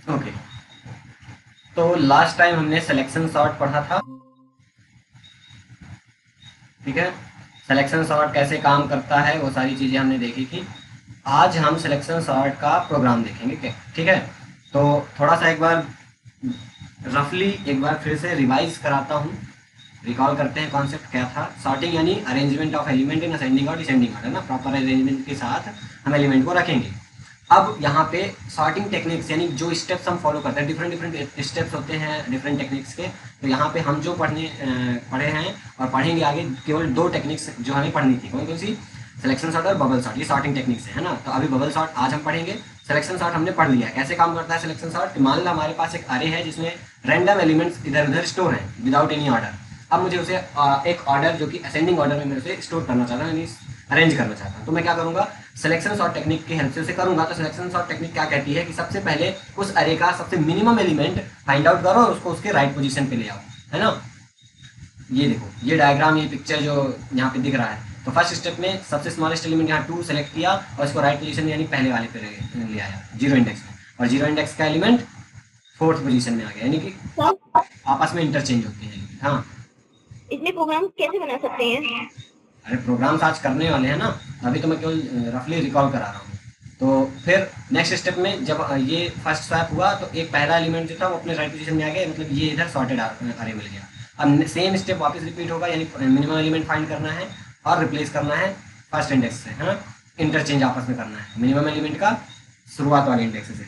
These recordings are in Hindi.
ओके, तो लास्ट टाइम हमने सिलेक्शन सॉर्ट पढ़ा था, ठीक है। सिलेक्शन सॉर्ट कैसे काम करता है वो सारी चीज़ें हमने देखी थी। आज हम सिलेक्शन सॉर्ट का प्रोग्राम देखेंगे, ठीक है। तो थोड़ा सा एक बार रफली एक बार फिर से रिवाइज कराता हूँ, रिकॉल करते हैं कॉन्सेप्ट क्या था। सॉर्टिंग यानी arrangement of element in ascending और डिसेंडिंग ऑर्डर ना, प्रॉपर अरेंजमेंट के साथ हम एलिमेंट को रखेंगे। अब यहाँ पे सॉर्टिंग टेक्निक्स यानी जो स्टेप्स हम फॉलो करते हैं, डिफरेंट डिफरेंट स्टेप्स होते हैं डिफरेंट टेक्निक्स के। तो यहाँ पे हम जो पढ़े हैं और पढ़ेंगे आगे, केवल दो टेक्निक्स जो हमें पढ़नी थी, कौन कौन सी? सिलेक्शन सॉर्ट और बबल सॉर्ट, ये सॉर्टिंग टेक्निक्स है ना। तो अभी बबल सॉर्ट आज हम पढ़ेंगे। सिलेक्शन सॉर्ट हमने पढ़ लिया है कैसे काम करता है सिलेक्शन सॉर्ट। मान लो हमारे पास एक अरे है जिसमें रैंडम एलिमेंट्स इधर उधर स्टोर हैं विदाउट एनी ऑर्डर। अब मुझे उसे एक ऑर्डर जो कि असेंडिंग ऑर्डर में मैं उसे स्टोर करना चाहता हूँ, यानी अरेंज करना चाहता हूँ। तो मैं क्या करूँगा, सिलेक्शन सॉर्ट टेक्निक की हेल्प से उसे करूँगा। तो सिलेक्शन सॉर्ट टेक्निक क्या कहती है कि सबसे पहले उस अरे का सबसे मिनिमम एलिमेंट फाइंड आउट करो और उसको उसके राइट पोजीशन पे ले आओ, है ना। ये देखो, ये डायग्राम, ये पिक्चर जो यहाँ पे दिख रहा है। तो फर्स्ट स्टेप में सबसे स्मॉलेस्ट एलिमेंट यहाँ 2 सेलेक्ट किया और इसको राइट पोजीशन में यानी पहले वाले पे ले आया जीरो इंडेक्स में, और जीरो इंडेक्स का एलिमेंट फोर्थ पोजीशन में आ गया, यानी कि सर आपस में इंटरचेंज होते हैं। हाँ, इसमें प्रोग्राम कैसे बना सकते हैं? अरे प्रोग्राम्स आज करने वाले हैं ना, अभी तो मैं केवल रफली रिकॉल करा रहा हूँ। तो फिर नेक्स्ट स्टेप में जब ये फर्स्ट स्वैप हुआ तो एक पहला एलिमेंट जो था वो अपने राइट पोजीशन में आ गया, मतलब ये इधर सॉर्टेड अरे मिल गया। अब सेम स्टेप वापस रिपीट होगा, यानी मिनिमम एलिमेंट फाइंड करना है और रिप्लेस करना है फर्स्ट इंडेक्स से, है ना। इंटरचेंज आपस में करना है मिनिमम एलिमेंट का शुरुआत वाले इंडेक्स से।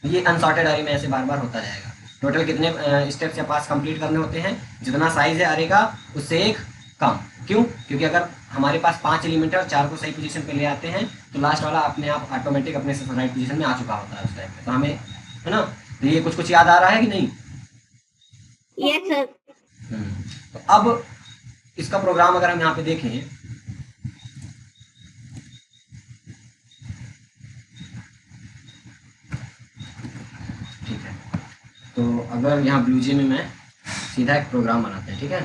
ये अनसॉर्टेड अरे में ऐसे बार बार होता जाएगा। टोटल कितने स्टेप्स या पास कंप्लीट करने होते हैं? जितना साइज है अरे का उससे एक कम। क्यों? क्योंकि अगर हमारे पास 5 एलिमेंट है और 4 को सही पोजीशन पे ले आते हैं तो लास्ट वाला अपने आप ऑटोमेटिक अपने राइट पोजीशन में आ चुका होता है उस टाइम पे। तो हमें, है ना। तो ये कुछ कुछ याद आ रहा है कि नहीं? Yes sir. तो अब इसका प्रोग्राम अगर हम यहाँ पे देखें, ठीक है। तो अगर यहाँ ब्लूजे में मैं सीधा एक प्रोग्राम बनाते हैं, ठीक है।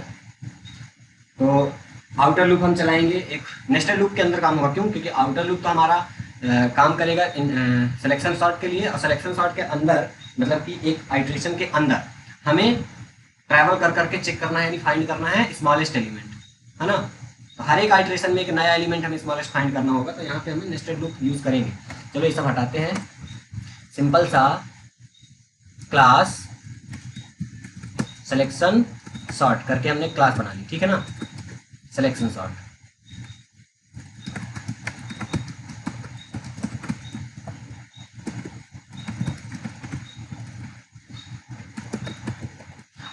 तो आउटर लूप हम चलाएंगे, एक नेस्टेड लूप के अंदर काम होगा। क्यों? क्योंकि आउटर लूप तो हमारा काम करेगा सिलेक्शन सॉर्ट के लिए, और सिलेक्शन सॉर्ट के अंदर मतलब कि एक आइट्रेशन के अंदर हमें ट्रैवल कर करके चेक करना है, यानी फाइंड करना है स्मॉलेस्ट एलिमेंट, है ना। तो हर एक आइट्रेशन में एक नया एलिमेंट हमें स्मॉलेस्ट फाइंड करना होगा। तो यहाँ पे हमें नेस्टेड लूप यूज करेंगे। चलो ये सब हटाते हैं। सिंपल सा क्लास सिलेक्शन सॉर्ट करके हमने क्लास बना ली, ठीक है ना, सिलेक्शन सॉर्ट।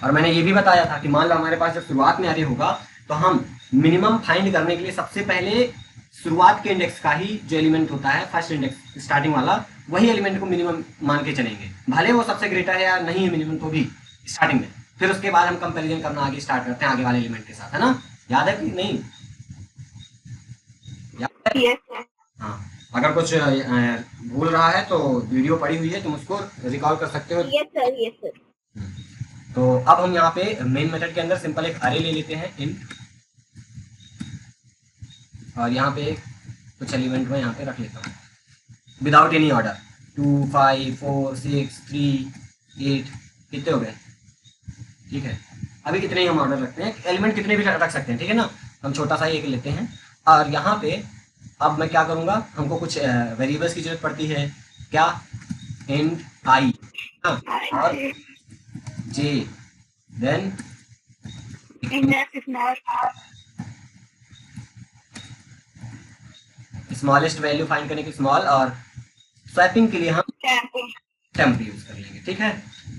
और मैंने ये भी बताया था कि मान लो हमारे पास जब शुरुआत में अरे होगा तो हम मिनिमम फाइंड करने के लिए सबसे पहले शुरुआत के इंडेक्स का ही जो एलिमेंट होता है, फर्स्ट इंडेक्स स्टार्टिंग वाला, वही एलिमेंट को मिनिमम मान के चलेंगे, भले वो सबसे ग्रेटर है या नहीं है मिनिमम तो भी स्टार्टिंग में। फिर उसके बाद हम कंपेरिजन करना आगे स्टार्ट करते हैं आगे वाले एलिमेंट के साथ, है ना। याद है कि नहीं? याद है? Yes sir. हाँ। अगर कुछ भूल रहा है तो वीडियो पड़ी हुई है, तुम उसको रिकॉल कर सकते हो। Yes sir. Yes sir. तो अब हम यहाँ पे मेन मेथड के अंदर सिंपल एक अरे ले लेते हैं इंट, और यहाँ पे कुछ एलिमेंट में यहाँ पे रख लेता हूँ विदाउट एनी ऑर्डर। 2 5 4 6 3 8 कितने हो गए? ठीक है। अभी कितने ही हम ऑर्डर रखते हैं, एलिमेंट कितने भी रख सकते हैं, ठीक है ना। हम छोटा सा ही एक लेते हैं। और यहाँ पे अब मैं क्या करूँगा, हमको कुछ वेरिएबल्स की जरूरत पड़ती है। क्या? इंट आई, और जे, देन स्मॉलेस्ट वैल्यू फाइंड करने के स्मॉल, और स्वैपिंग के लिए हम टेम्प यूज कर लेंगे, ठीक है।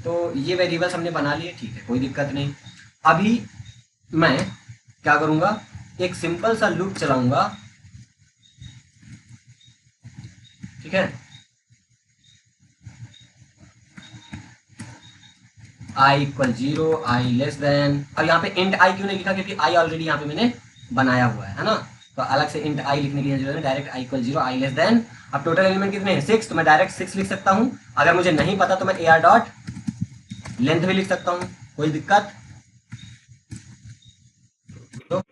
तो ये वेरिएबल्स हमने बना लिए, ठीक है, कोई दिक्कत नहीं। अभी मैं क्या करूंगा, एक सिंपल सा लूप चलाऊंगा, ठीक है। I equal 0, I less then, अब यहाँ पे इंट आई क्यों नहीं लिखा? क्योंकि आई ऑलरेडी यहाँ पे मैंने बनाया हुआ है ना। तो अलग से इंट आई लिखने की जरूरत है, डायरेक्ट आई इक्वल 0, आई लेस देन। अब टोटल एलिमेंट कितने हैं? 6, तो मैं डायरेक्ट 6 लिख सकता हूँ। अगर मुझे नहीं पता तो मैं ए आर डॉट लेंथ भी लिख सकता हूँ, कोई दिक्कत? तो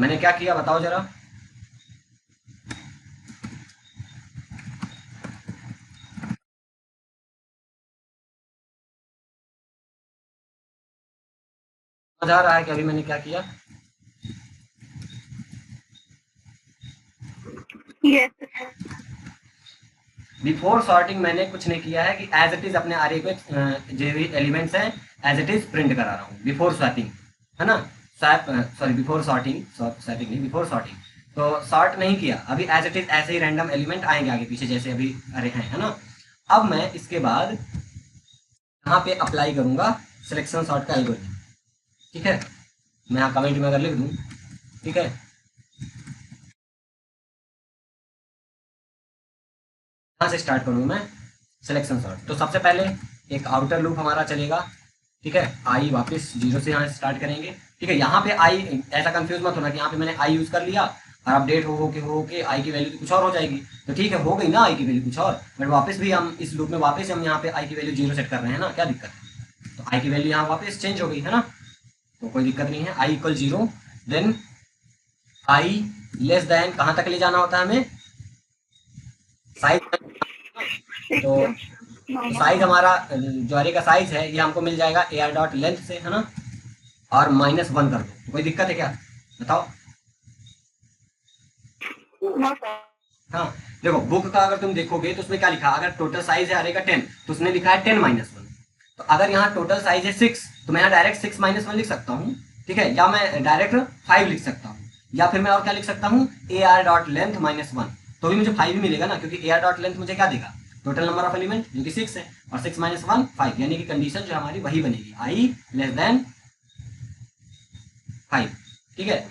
मैंने क्या किया बताओ जरा। समझ आ रहा है कि अभी मैंने क्या किया? यस बिफोर सॉर्टिंग मैंने कुछ नहीं किया है कि एज इट इज अपने आरे को जो भी एलिमेंट्स हैं एज इट इज प्रिंट करा रहा हूँ बिफोर स्वैपिंग, है ना। सॉरी बिफोर सॉर्टिंग, स्वैपिंग नहीं, बिफोर सॉर्टिंग। तो सॉर्ट नहीं किया, अभी एज इट इज ऐसे ही रैंडम एलिमेंट आएंगे आगे पीछे जैसे अभी अरे हैं, है ना। अब मैं इसके बाद यहाँ पे अप्लाई करूंगा सिलेक्शन सॉर्ट का एल्गोरिथम, ठीक है। मैं यहाँ कमेंट में अगर लिख दूँ, ठीक है, यहाँ से स्टार्ट करूँगा मैं सिलेक्शन सॉर्ट। तो सबसे पहले एक आउटर लूप हमारा चलेगा, ठीक है। आई वापस 0 से यहाँ स्टार्ट करेंगे, ठीक है। यहाँ पे आई, ऐसा कंफ्यूज मत होना कि यहाँ पे मैंने आई यूज कर लिया और अपडेट हो के आई की वैल्यू तो कुछ और हो जाएगी। तो ठीक है, हो गई ना आई की वैल्यू कुछ और, बट वापस भी हम इस लूप में वापस हम यहाँ पे आई की वैल्यू 0 सेट कर रहे हैं ना, क्या दिक्कत है। तो आई की वैल्यू यहाँ वापस चेंज हो गई, है ना, तो कोई दिक्कत नहीं है। I equal 0, then i less than कहाँ तक ले जाना होता है हमें, साइज। तो साइज हमारा जो अरे का साइज है ये हमको मिल जाएगा ए आर डॉट लेंथ से, है ना, और -1 कर दो। तो कोई दिक्कत है क्या बताओ? हाँ, देखो बुक का अगर तुम देखोगे तो उसमें क्या लिखा, अगर टोटल साइज है अरे का 10 तो उसने लिखा है 10-1। तो अगर यहाँ टोटल साइज है 6 तो मैं यहाँ डायरेक्ट 6-1 लिख सकता हूँ, ठीक है, या मैं डायरेक्ट 5 लिख सकता हूँ, या फिर मैं और क्या लिख सकता हूँ, ए आर डॉट लेंथ -1, तो भी मुझे 5 ही मिलेगा ना, क्योंकि ए आर डॉट लेंथ मुझे क्या देगा, टोटल नंबर ऑफ एलिमेंट जो कि 6 है, और 6 - 1 5, यानी कि कंडीशन जो हमारी वही बनेगी, आई लेस देन 5, ठीक है।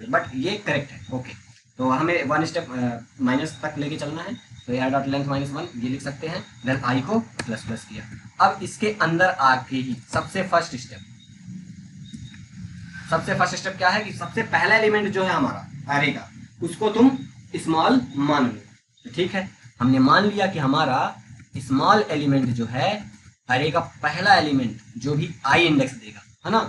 बट ये करेक्ट है, ओके। तो हमें 1 स्टेप माइनस तक लेके चलना है, तो ए डॉट लेंथ -1 ये लिख सकते हैं, देन आई को ++ किया। अब इसके अंदर आके ही सबसे फर्स्ट स्टेप क्या है कि सबसे पहला एलिमेंट जो है हमारा अरे का, उसको तुम स्मॉल मान लो, तो ठीक है। हमने मान लिया कि हमारा स्मॉल एलिमेंट जो है अरे का पहला एलिमेंट जो भी आई इंडेक्स देगा, है ना।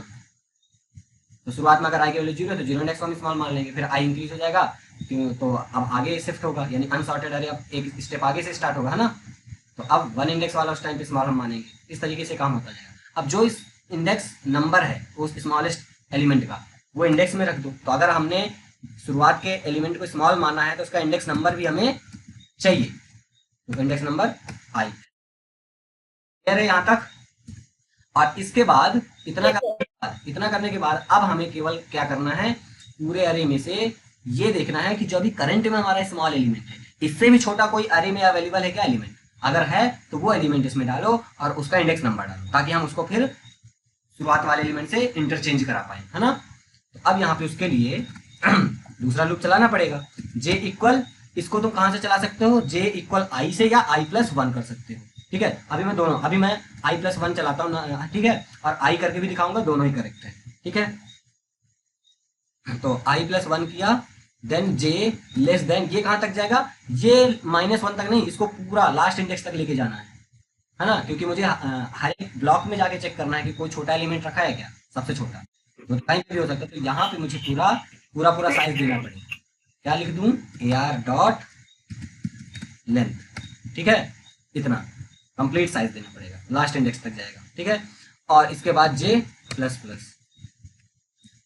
तो शुरुआत में अगर आई की वैल्यू 0 है तो 0 इंडेक्स को हम स्मॉल मान लेंगे, फिर आई इंक्रीज हो जाएगा, तो अब आगे शिफ्ट होगा, यानी अनसॉर्टेड अरे अब एक स्टेप आगे से स्टार्ट होगा, है ना। तो अब 1 इंडेक्स वाला उस टाइम पे स्मॉल हम मानेंगे, इस तरीके से काम होता जाएगा। अब जो इस इंडेक्स नंबर है उस स्मॉलेस्ट एलिमेंट का, वो इंडेक्स में रख दो। तो अगर हमने शुरुआत के एलिमेंट को स्मॉल माना है तो उसका इंडेक्स नंबर भी हमें चाहिए, तो इंडेक्स नंबर आई है यहाँ तक। और इसके बाद इतना करने के बाद अब हमें केवल क्या करना है, पूरे अरे में से ये देखना है कि जो अभी करंट में हमारा स्मॉल एलिमेंट है, इससे भी छोटा कोई अरे में अवेलेबल है क्या एलिमेंट, अगर है तो वो एलिमेंट इसमें डालो और उसका इंडेक्स नंबर डालो, ताकि हम उसको फिर शुरुआत वाले एलिमेंट से इंटरचेंज करा पाए, है ना। तो अब यहाँ पे उसके लिए दूसरा लूप चलाना पड़ेगा, जे इक्वल, इसको तुम कहाँ से चला सकते हो, जे इक्वल आई से या आई +1 कर सकते हो, ठीक है। अभी मैं दोनों, अभी मैं आई +1 चलाता हूँ, ठीक है, और आई करके भी दिखाऊंगा, दोनों ही करेक्ट है, ठीक है। तो आई +1 किया, देन जे लेस देन, ये कहाँ तक जाएगा, ये -1 तक नहीं, इसको पूरा लास्ट इंडेक्स तक लेके जाना है ना, क्योंकि मुझे हर एक ब्लॉक में जाके चेक करना है कि कोई छोटा एलिमेंट रखा है क्या, सबसे छोटा, तो कहीं भी हो सकता है। तो यहाँ पे मुझे पूरा साइज देना पड़ेगा, क्या लिख दूं, ए आर डॉट लेंथ, ठीक है, इतना कंप्लीट साइज देना पड़ेगा, लास्ट इंडेक्स तक जाएगा, ठीक है। और इसके बाद J++,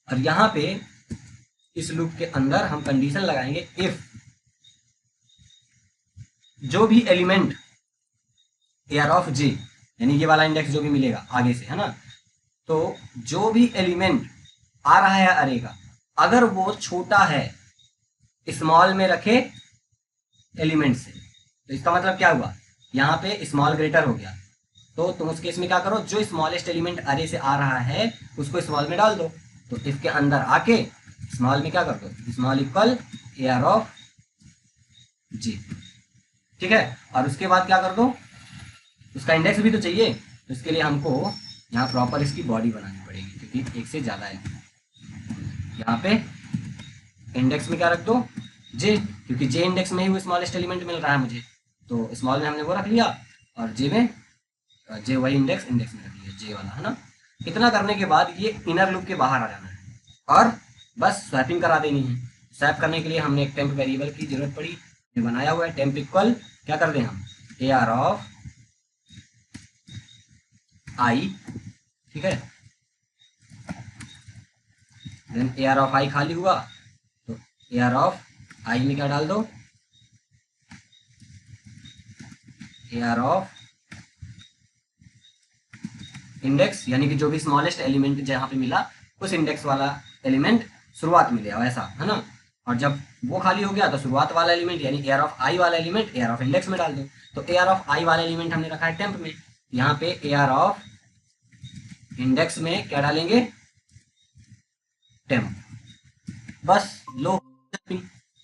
और यहाँ पे इस लूप के अंदर हम कंडीशन लगाएंगे, इफ जो भी एलिमेंट एयर ऑफ J, यानी ये वाला इंडेक्स जो भी मिलेगा आगे से, है ना, तो जो भी एलिमेंट आ रहा है अरे का, अगर वो छोटा है स्मॉल में रखे एलिमेंट से, तो इसका मतलब क्या हुआ, यहाँ पे स्मॉल ग्रेटर हो गया, तो तुम उस केस में क्या करो, जो स्मॉलेस्ट एलिमेंट अरे से आ रहा है उसको स्मॉल में डाल दो। तो इफ के अंदर आके स्मॉल में क्या कर दो, small equal A R of J, ठीक है। और उसके बाद क्या कर दो, उसका इंडेक्स भी तो चाहिए, तो इसके लिए हमको यहाँ प्रॉपर इसकी बॉडी बनानी पड़ेगी, क्योंकि एक से ज़्यादा है। यहाँ पे इंडेक्स में क्या रख दो, J, क्योंकि J इंडेक्स में ही वो स्मॉलेस्ट एलिमेंट मिल रहा है मुझे, तो स्मॉल में हमने वो रख लिया, और J में J वही इंडेक्स में रख लिया J वाला, है ना। इतना करने के बाद ये इनर लूप के बाहर आ जाना है, और बस स्वैपिंग करा देनी है। स्वैप करने के लिए हमने एक टेम्प वेरिएबल की जरूरत पड़ी, ये बनाया हुआ है। टेम्प इक्वल क्या कर दें हम, AR ऑफ आई, ठीक है। देन AR ऑफ आई खाली हुआ तो AR ऑफ आई में क्या डाल दो, AR ऑफ इंडेक्स, यानी कि जो भी स्मॉलेस्ट एलिमेंट जहाँ पे मिला उस इंडेक्स वाला एलिमेंट शुरुआत में ले आओ, ऐसा है ना। और जब वो खाली हो गया तो शुरुआत वाला एलिमेंट यानी AR ऑफ आई वाला एलिमेंट AR ऑफ इंडेक्स में डाल दो। तो AR ऑफ आई वाला एलिमेंट हमने रखा है टेम्प में, यहाँ पे AR ऑफ इंडेक्स में क्या डालेंगे, टेम्प। बस लो,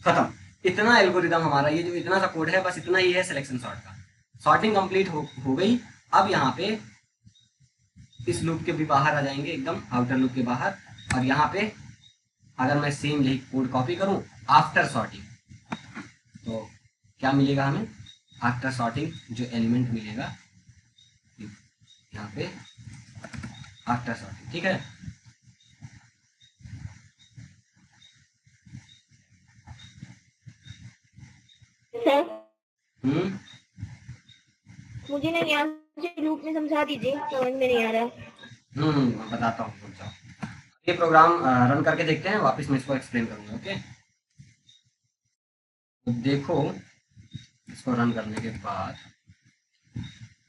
खत्म। इतना एल्गोरिदम हमारा, ये जो इतना सा कोड है, बस इतना ही है सिलेक्शन सॉर्ट का। सॉर्टिंग कंप्लीट हो गई। अब यहाँ पे इस लूप के भी बाहर आ जाएंगे, एकदम आउटर लूप के बाहर। और यहाँ पे अगर मैं सेम यही कोड कॉपी करूं आफ्टर सॉर्टिंग, तो क्या मिलेगा हमें, आफ्टर सॉर्टिंग जो एलिमेंट मिलेगा यहाँ पे आफ्टर सॉर्टिंग, ठीक है। सर हम्म मुझे ना यहाँ से लूप में समझा दीजिए, समझ में नहीं आ रहा। मैं बताता हूँ, रुक जाओ। ये प्रोग्राम रन करके देखते हैं, वापस मैं इसको एक्सप्लेन करूंगा, ओके। तो देखो, इसको रन करने के बाद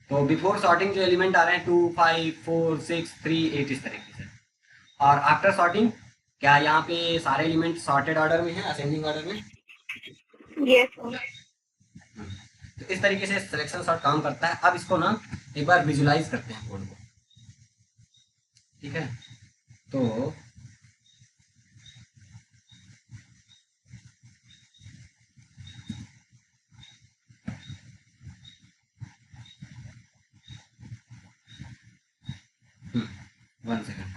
तो बिफोर सॉर्टिंग जो एलिमेंट आ रहे हैं 2 5 4 6 3 8 इस तरीके से। और आफ्टर सॉर्टिंग क्या यहाँ पे सारे एलिमेंट सॉर्टेड ऑर्डर में है, असेंडिंग ऑर्डर में। Yes sir. तो इस तरीके से सिलेक्शन सॉर्ट काम करता है। अब इसको ना एक बार विजुलाइज करते हैं कोड को, ठीक है। तो वन सेकेंड।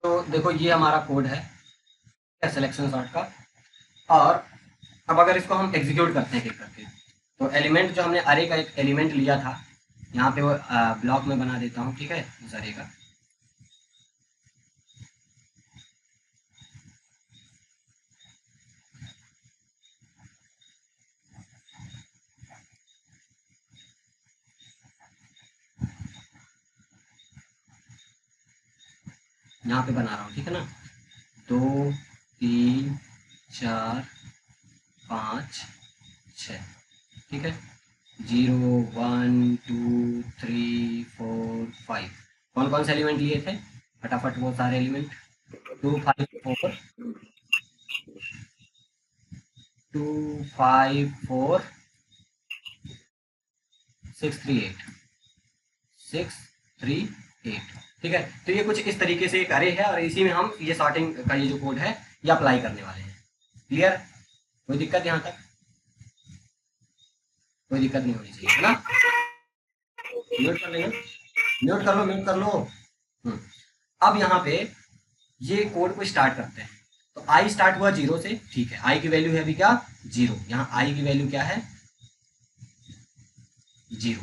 तो देखो ये हमारा कोड है सिलेक्शन सॉर्ट का। और अब अगर इसको हम एग्जीक्यूट करते हैं क्लिक करके, तो एलिमेंट जो हमने अरे का एक एलिमेंट लिया था, यहाँ पे वो ब्लॉक में बना देता हूँ, ठीक है, उस अरे का। यहाँ पे बना रहा हूँ, ठीक है ना। 2 3 4 5 6, ठीक है। 0 1 2 3 4 5, कौन कौन से एलिमेंट लिए थे, फटाफट वो सारे एलिमेंट। 2 5 4 2 5 4 6 3 8 6 3 8, ठीक है। तो ये कुछ इस तरीके से एक अरे है और इसी में हम ये सॉर्टिंग का ये जो कोड है ये अप्लाई करने वाले हैं। क्लियर, कोई दिक्कत यहाँ तक, कोई दिक्कत नहीं होनी चाहिए, है ना। म्यूट कर लेना, म्यूट कर लो, म्यूट कर लो। अब यहाँ पे ये कोड को स्टार्ट करते हैं। तो आई स्टार्ट हुआ 0 से, ठीक है। आई की वैल्यू है अभी क्या, 0। यहाँ आई की वैल्यू क्या है, 0।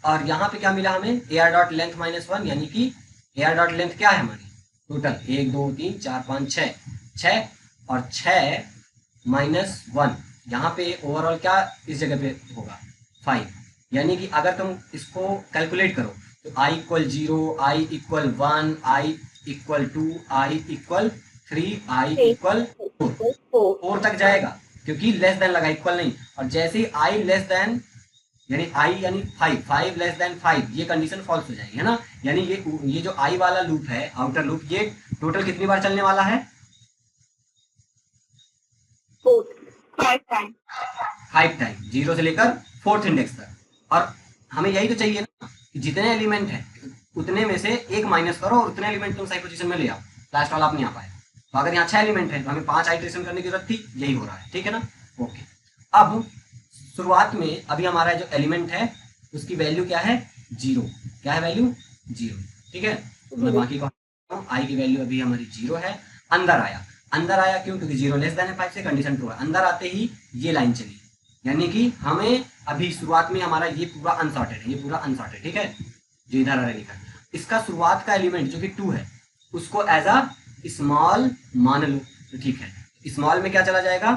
और यहाँ पे क्या मिला हमें, AR डॉट लेंथ -1, यानी कि AR डॉट लेंथ क्या है हमारी, टोटल 1 2 3 4 5 6 6, और 6 -1 यहाँ पे ओवरऑल क्या इस जगह पे होगा 5। यानी कि अगर तुम इसको कैलकुलेट करो तो I equal 0, I equal 1, I equal 2, I equal 3, I equal 4 तक जाएगा, क्योंकि लेस देन लगा, इक्वल नहीं। और जैसे ही I लेस देन यानी I यानी 5 लेस देन 5, ये कंडीशन फॉल्स हो जाएगी, है ना। यानी ये जो I वाला लूप है, आउटर लूप, ये टोटल कितनी बार चलने वाला है, 5 टाइम, 0 से लेकर 4th इंडेक्स तक। और हमें यही तो चाहिए ना कि जितने एलिमेंट है उतने में से एक माइनस करो और उतने एलिमेंट तुम सही पोजीशन में ले आओ, लास्ट वाला आप नहीं आ पाए। तो अगर यहाँ 6 एलिमेंट है तो हमें 5 आइटरेशन करने की जरूरत थी, यही हो रहा है, ठीक है ना। ओके, अब शुरुआत में अभी हमारा जो एलिमेंट है उसकी वैल्यू क्या है, 0। क्या है वैल्यू, 0, ठीक है। तो मैं बाकी को आई की वैल्यू अभी हमारी 0 है। अंदर आया क्यों, क्योंकि 0 लेस देन है 5 से, कंडीशन ट्रू है। अंदर आते ही ये लाइन चली, यानी कि हमें अभी शुरुआत में हमारा ये पूरा अनसॉर्टेड है, ये पूरा अनसॉर्टेड, ठीक है, जो इधर आ रहा है लिखा। इसका शुरुआत का एलिमेंट जो कि 2 है उसको एज अ स्मॉल मान लो, तो ठीक है। स्मॉल में क्या चला जाएगा,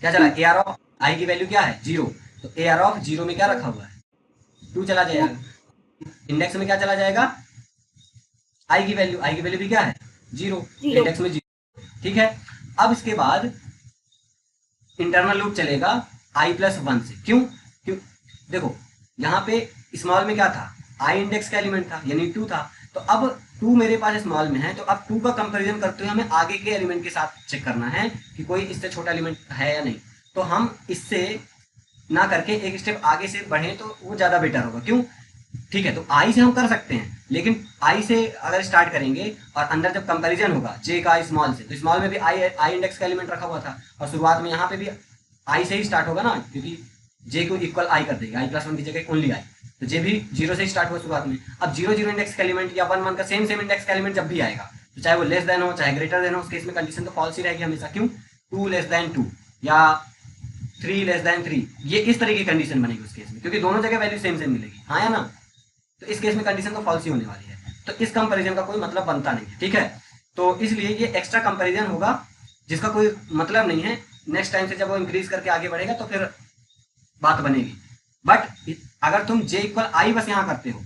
क्या चला, ए आर ऑफ आई की वैल्यू क्या है, 0, तो ए आर ऑफ 0 में क्या रखा हुआ है, 2 चला जाएगा। इंडेक्स में क्या चला जाएगा, आई की वैल्यू भी क्या है, 0, इंडेक्स में 0, ठीक है। अब इसके बाद इंटरनल लूप चलेगा i+1 से। क्यों, देखो यहाँ पे स्मॉल में क्या था, आई इंडेक्स का एलिमेंट था यानी 2 था, तो अब 2 मेरे पास स्मॉल में है, तो अब 2 का कंपैरिजन करते हुए हमें आगे के एलिमेंट के साथ चेक करना है कि कोई इससे छोटा एलिमेंट है या नहीं। तो हम इससे ना करके एक स्टेप आगे से बढ़े तो वो ज्यादा बेटर होगा। क्यों, ठीक है, तो आई से हम कर सकते हैं, लेकिन आई से अगर स्टार्ट करेंगे और अंदर जब कंपैरिजन होगा जे का स्मॉल से, तो स्मॉल में भी आई इंडेक्स का एलिमेंट रखा हुआ था और शुरुआत में यहाँ पे भी आई से ही स्टार्ट होगा ना, क्योंकि जे को इक्वल आई कर देगा, i+1 की जगह ओनली आई, तो जे भी 0 से स्टार्ट हुआ शुरुआत में। अब 0 0 इंडेक्स का एलिमेंट या 1 1 का सेम इंडेक्स का एलिमेंट जब भी आएगा, तो चाहे वो लेस देन हो चाहे ग्रेटर देन हो, उस केस में कंडीशन तो फॉल्स ही रहेगी हमेशा। क्यों, 2 लेस देन 2 या 3 लेस देन 3, ये इस तरह की कंडीशन बनेगी उस केस में, क्योंकि दोनों जगह वैल्यू सेम मिलेगी, हाँ या ना। तो इस केस में कंडीशन तो फॉल्स ही होने वाली है, तो इस कंपैरिजन का कोई मतलब बनता नहीं है, ठीक है। तो इसलिए ये एक्स्ट्रा कंपैरिजन होगा जिसका कोई मतलब नहीं है। नेक्स्ट टाइम से जब वो इंक्रीज करके आगे बढ़ेगा तो फिर बात बनेगी। बट अगर तुम j = i बस यहाँ करते हो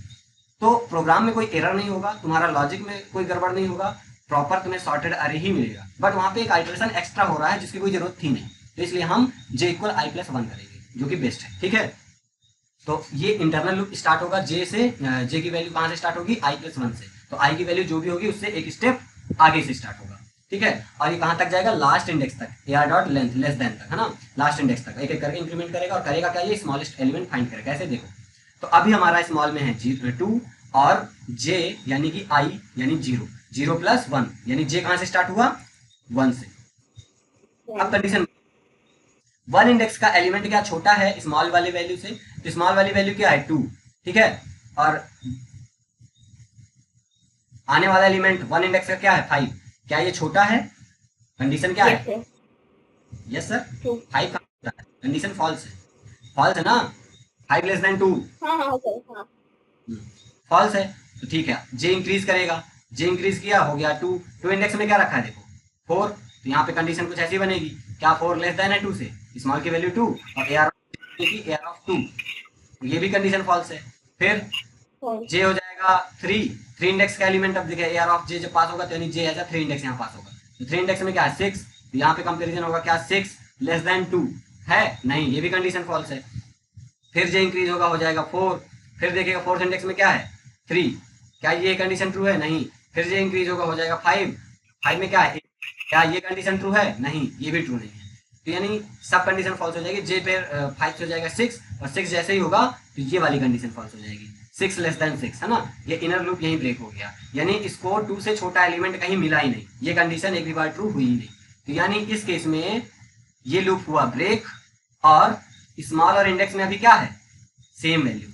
तो प्रोग्राम में कोई एरर नहीं होगा, तुम्हारा लॉजिक में कोई गड़बड़ नहीं होगा, प्रॉपर तुम्हें सॉर्टेड अरे ही मिलेगा। बट वहां पे एक आइटरेशन एक्स्ट्रा हो रहा है जिसकी कोई जरूरत थी नहीं, तो इसलिए हम j = i+1 करेंगे, जो कि बेस्ट है, ठीक है। तो ये इंटरनल लूप स्टार्ट होगा जे से, जे की वैल्यू कहाँ से स्टार्ट होगी, i+1 से, तो i की वैल्यू जो भी होगी उससे एक स्टेप आगे से स्टार्ट होगा, ठीक है। और ये कहाँ तक जाएगा, लास्ट इंडेक्स तक, ar.length लेस देन तक, है ना, लास्ट इंडेक्स तक एक एक करके इंक्रीमेंट करेगा और करेगा क्या, ये स्मॉलेस्ट एलिमेंट फाइंड करेगा। ऐसे देखो, तो अभी हमारा स्मॉल में है 2 और j यानी कि i यानी 0, 0+1 यानी j कहाँ से स्टार्ट हुआ, 1 से। अब कंडीशन 1 इंडेक्स का एलिमेंट क्या छोटा है स्मॉल वाली वैल्यू से, तो स्मॉल वाली वैल्यू क्या है, 2, ठीक है। और आने वाला एलिमेंट 1 इंडेक्स का क्या है, 5, क्या ये छोटा है, कंडीशन क्या है, यस सर, 5 का कंडीशन फॉल्स है, फॉल्स है ना, 5 लेस देन 2, फॉल्स है। तो ठीक है, जे इंक्रीज करेगा, जे इंक्रीज किया, हो गया 2 इंडेक्स में क्या रखा है देखो 4, तो यहाँ पे कंडीशन कुछ ऐसी बनेगी, क्या 4 लेस देन है 2 से, स्मॉल की वैल्यू 2 और AR ऑफ 2, ये भी कंडीशन फॉल्स है। फिर जे हो जाएगा 3 इंडेक्स का एलिमेंट, अब देखिए AR ऑफ जे जब पास होगा तो यानी जे एज अ 3 इंडेक्स यहाँ पास होगा, तो 3 इंडेक्स में क्या है 6, तो यहाँ पे कंपेरिजन होगा क्या 6 लेस देन 2 है, नहीं, ये भी कंडीशन फॉल्स है। फिर जे इंक्रीज होगा, हो जाएगा 4, फिर देखिएगा 4th इंडेक्स में क्या है 3, क्या ये कंडीशन ट्रू है, नहीं, फिर जे इंक्रीज होगा, हो जाएगा 5 में क्या है, क्या ये कंडीशन ट्रू है, नहीं, ये भी ट्रू नहीं है, तो यानी सब कंडीशन फॉल्स हो जाएगी। जे पे 5 हो जाएगा 6 और 6 जैसे ही होगा तो ये वाली कंडीशन फॉल्स हो जाएगी, 6 लेस देन 6, है ना, ये इनर लूप यहीं ब्रेक हो गया, यानी इसको 2 से छोटा एलिमेंट कहीं मिला ही नहीं, ये कंडीशन एक भी बार ट्रू हुई ही नहीं। तो यानी इस केस में ये लूप हुआ ब्रेक और स्मॉल और इंडेक्स में अभी क्या है, सेम वैल्यू,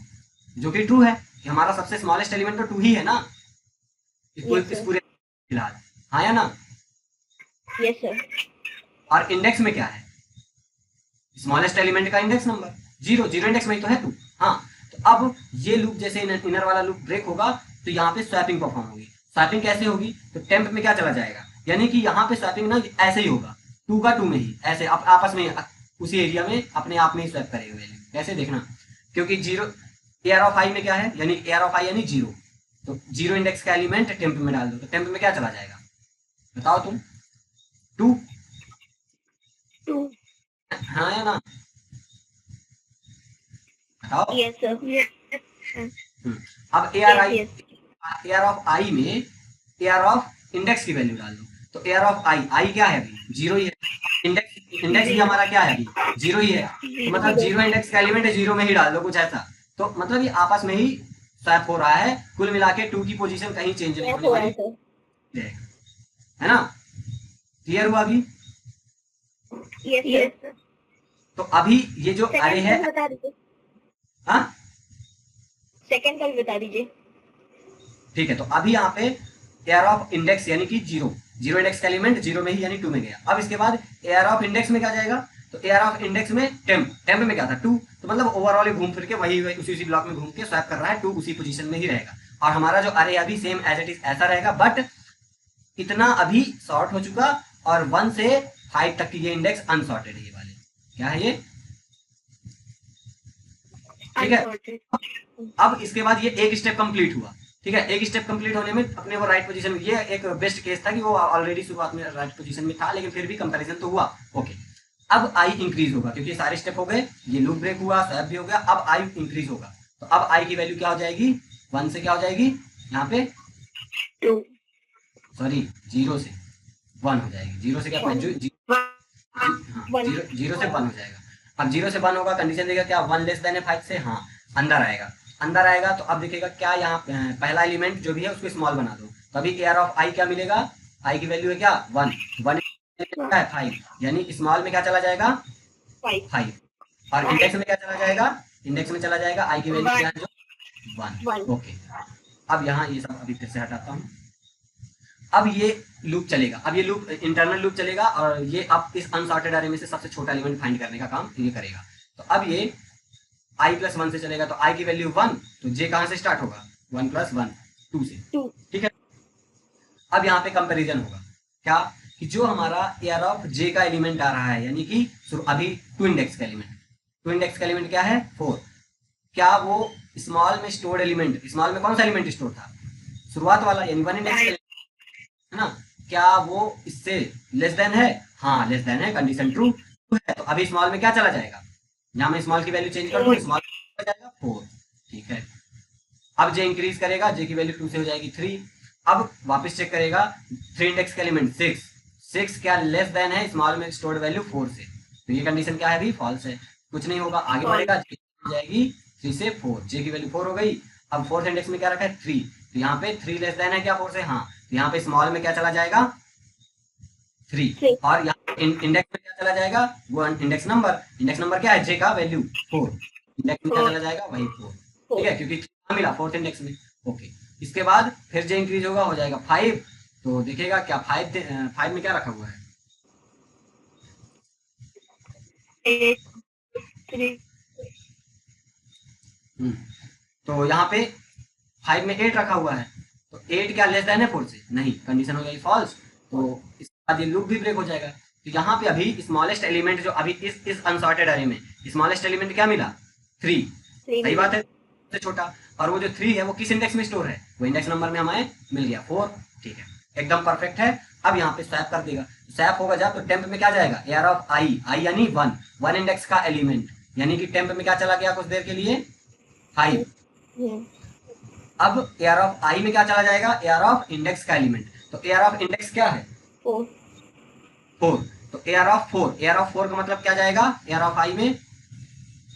जो कि ट्रू है कि हमारा सबसे स्मॉलेस्ट एलिमेंट तो 2 ही है ना इस पूरे फिलहाल, हाँ या ना, यस सर। और इंडेक्स में क्या है, स्मॉलेस्ट एलिमेंट का इंडेक्स नंबर 0 इंडेक्स में ही तो है 2, हाँ। तो अब ये लूप जैसे इनर वाला लूप ब्रेक होगा तो यहाँ पे स्वैपिंग परफॉर्म होगी। स्वैपिंग कैसे होगी, तो टेम्प में क्या चला जाएगा, यानी कि यहाँ पे स्वैपिंग ना ऐसे ही होगा, 2 का 2 में ही ऐसे आपस में उसी एरिया में अपने आप में ही स्वैप करेगा वैल्यू, कैसे देखना, क्योंकि 0 AR ऑफ i में क्या है, यानी AR ऑफ i यानी 0, तो 0 इंडेक्स का एलिमेंट टेम्प में डाल दो, तो टेम्प में क्या चला जाएगा, बताओ तुम, 2, हाँ या ना, बताओ। Yes sir. अब AR ऑफ i में AR ऑफ इंडेक्स की वैल्यू डाल दो, तो AR ऑफ i क्या है अभी 0 ही है, इंडेक्स भी हमारा क्या है, अभी जीरो ही है, तो मतलब जीरो इंडेक्स का एलिमेंट है, जीरो में ही डाल दो कुछ ऐसा। तो मतलब ये आपस में ही स्वैप हो रहा है, कुल मिला के 2 की पोजीशन कहीं चेंज नहीं होने वाली रहेगा, है ना? क्लियर हुआ अभी? Yes sir. तो अभी ये जो अरे है, बता दीजिए, हाँ सेकंड का भी बता दीजिए। ठीक है, तो अभी यहाँ पे एयर ऑफ इंडेक्स यानी कि जीरो, जीरो इंडेक्स का एलिमेंट जीरो में ही यानी 2 में गया। अब इसके बाद एयर ऑफ इंडेक्स में क्या जाएगा, तो एयर ऑफ इंडेक्स में टेम्प, टेम्प में क्या था 2, तो मतलब ओवरऑल घूम फिर के वही उसी ब्लॉक में घूम के स्वैप कर रहा है, 2 उसी पोजीशन में ही रहेगा। और हमारा जो अरे अभी सेम एज इट इज ऐसा रहेगा, बट इतना अभी सॉर्ट हो चुका, और 1 से 5 तक की ये इंडेक्स अनसॉर्टेड है, ये वाले क्या है ये, ठीक है। अब इसके बाद ये एक स्टेप कंप्लीट हुआ, ठीक है, एक स्टेप कंप्लीट होने में अपने वो राइट पोजीशन में, ये एक बेस्ट केस था कि वो ऑलरेडी शुरुआत में राइट पोजीशन में था, लेकिन फिर भी कंपैरिजन तो हुआ, ओके। अब आई इंक्रीज होगा, क्योंकि सारे स्टेप हो गए, ये लूप ब्रेक हुआ, स्वैप भी हो गया, अब आई इंक्रीज होगा, तो अब आई की वैल्यू क्या हो जाएगी, 1 से क्या हो जाएगी, यहाँ पे 2, सॉरी 0 से 1 हो जाएगी, 0 से क्या, हाँ, जीरो से 1 हो जाएगा। अब 0 से 1 होगा, कंडीशन देगा क्या, 1 लेस देन है 5 से, हाँ अंदर आएगा, अंदर आएगा तो अब देखेगा क्या, यहाँ पहला एलिमेंट जो भी है उसको स्मॉल बना दो, तो अभी एयर ऑफ आई क्या मिलेगा, आई की वैल्यू है क्या 1, 1 क्या है 5, यानी स्मॉल में क्या चला जाएगा 5, और इंडेक्स में क्या चला जाएगा, इंडेक्स में चला जाएगा आई की वैल्यू क्या है जो 1, ओके। अब यहाँ ये सब अभी फिर से हटाता हूँ, अब ये लूप चलेगा, अब ये लूप इंटरनल लूप चलेगा, और ये अब इस अनसॉर्टेड अरे में से सबसे छोटा एलिमेंट फाइंड करने का काम ये करेगा। तो अब ये i प्लस 1 से चलेगा, तो i की वैल्यू 1, तो j कहां से स्टार्ट होगा, 1 प्लस 1 2 से, ठीक है। अब यहाँ पे कंपैरिजन होगा क्या, कि जो हमारा एयर ऑफ j का एलिमेंट आ रहा है, यानी कि अभी 2 इंडेक्स का एलिमेंट, 2 इंडेक्स का एलिमेंट क्या है 4, क्या वो स्मॉल में स्टोर्ड एलिमेंट, स्मॉल में कौन सा एलिमेंट स्टोर था, शुरुआत वाला, यानी 1 इंडेक्स है ना, क्या वो इससे लेस देन है, हाँ लेस देन है, कंडीशन ट्रू है, तो अभी स्मॉल में क्या चला जाएगा, यहाँ मैं स्मॉल की वैल्यू चेंज कर दूं, स्मॉल हो जाएगा 4, ठीक है। अब जे इंक्रीज करेगा, जे की वैल्यू 2 से हो जाएगी 3, अब वापस चेक करेगा 3 इंडेक्स का एलिमेंट 6, 6 क्या लेस देन है स्मॉल में स्टोर्ड वैल्यू 4 से, तो ये कंडीशन क्या है अभी फॉल्स है, कुछ नहीं होगा, आगे बढ़ेगा, जे हो जाएगी 3 से 4, जे की वैल्यू 4 हो गई। अब फोर्थ इंडेक्स में क्या रखा है 3, तो यहाँ पे 3 लेस देन है क्या 4 से, हाँ, तो यहाँ पे स्मॉल में क्या चला जाएगा 3, और यहाँ इंडेक्स में क्या चला जाएगा, वो इंडेक्स नंबर क्या है, जे का वैल्यू 4, इंडेक्स में क्या चला जाएगा वही 4, ठीक है, क्योंकि मिला फोर्थ इंडेक्स में, ओके। इसके बाद फिर जे इंक्रीज होगा, हो जाएगा 5, तो देखिएगा क्या 5 में क्या रखा हुआ है, 8, 3, तो यहाँ पे 5 में 8 रखा हुआ है, तो 8 क्या लेस देन है 4 से, नहीं, कंडीशन हो जाएगी फॉल्स, तो इसके बाद ये लूप भी ब्रेक हो जाएगा। तो यहाँ पे अभी स्मॉलेस्ट एलिमेंट जो अभी इस अनसॉर्टेड अरे में स्मॉलेस्ट एलिमेंट क्या मिला 3, सही बात है, सबसे छोटा, और वो जो 3 है वो किस इंडेक्स में स्टोर है, वो इंडेक्स नंबर में हमें मिल गया 4, ठीक है, एकदम परफेक्ट है। अब यहाँ पे स्वैप कर देगा, स्वैप होगा जब, तो टेम्प में क्या जाएगा, एयर ऑफ आई, आई यानी 1 इंडेक्स का एलिमेंट, यानी कि टेम्प में क्या चला गया कुछ देर के लिए 5, अब एयर ऑफ आई में क्या चला जाएगा, एयर ऑफ इंडेक्स का एलिमेंट, तो एयर ऑफ इंडेक्स क्या है 4, तो एयर ऑफ 4 का मतलब क्या जाएगा, एयर ऑफ आई में